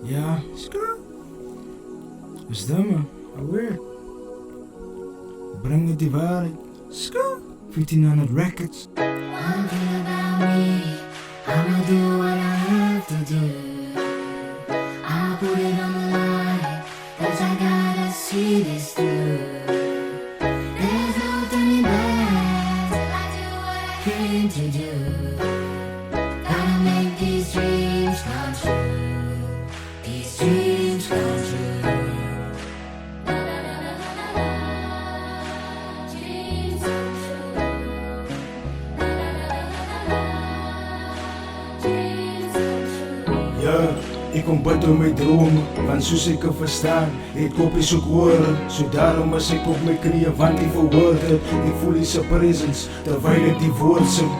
Ja, is dat man? Alweer. Breng het die waarheid. 1500 records. One thing about me, I'ma do what I have to do. I'ma put it on the line, 'cause I gotta see this through. There's no turning back till I do what I came to do. Gotta make these dreams come true. These dreams come true. Dreams come true. Dreams come true. Ja, ik kom bid door my drome, want soos ek kan verstaan, het koppies ook woorde. So daarom is ek op my knieën, want die verwoorde. Ek voel die se presence, terwyl ek die woord sing.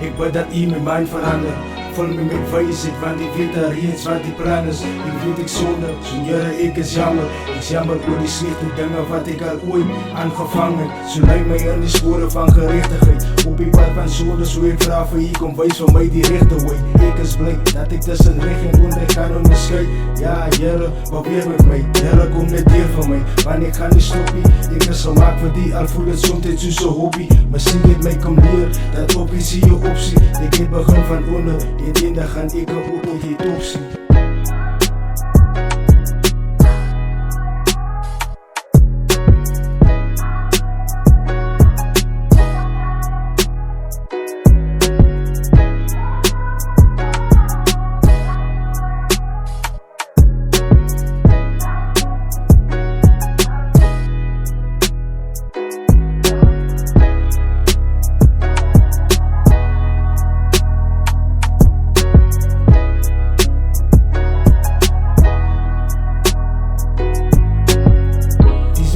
Ek bid dat u my mind verander, vul my met wysheid, want ek weet daar reeds wat die plan is. Ek weet ek sonde, so Here ek is jammer. Ek is jammer oor die slegte dinge wat ek al ooit aangevang het. So lei my in die spore van gerechtigheid, op die pad van sonde, so ek vraag vir u, kom wys vir my die regte way. Ek is bly dat ek tussen reg en onreg kan onderskei. Ja Here, wat weer met my, Here kom net deur vir my, want ek gaan nie stop nie. Ek is gemaak vir die, al voel het soms soos 'n hobby. Miskien het my kom leer, dat op is hier 'n opsie. Ek het begin van onder, die eendag gaan ek ook op die top sien.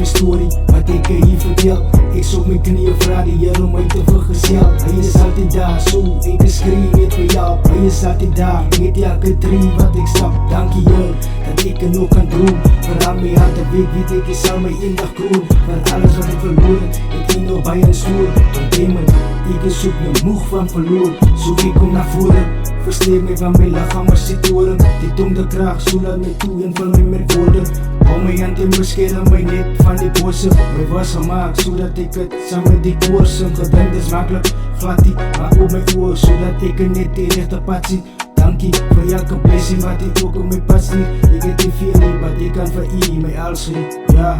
Story wat ek hier vertel. Ek op my knieën vra die Here om my te vergesel. Hy is altyd daar, so ek skree net vir jou. Hy is altyd daar, met elke tree wat ek stap. Dankie Here, dat ek nog kan droom. Vir al my hart op weet ek sal my eendag kroon. Vir alles wat ek verloor het, ek nog by een stoel. Want ek is ook nou moeg van verloor. So ek kom na vore, versleep my van my lichaam as die toren. Die tong de kraag, so laat my toe en vul my met woorde. Hou my hand en beskerm my net van die bose. My was gemaakt, so dat ek het saam met die koor sing. Gedink is makkelijk, glad die, maar op my oor, so dat ek net die rechte pad sien. Dankie vir elke blessing wat ek ook op my pad stuur. Ek het nie veel nie, maar ek kan vir u my alles gee. Ja.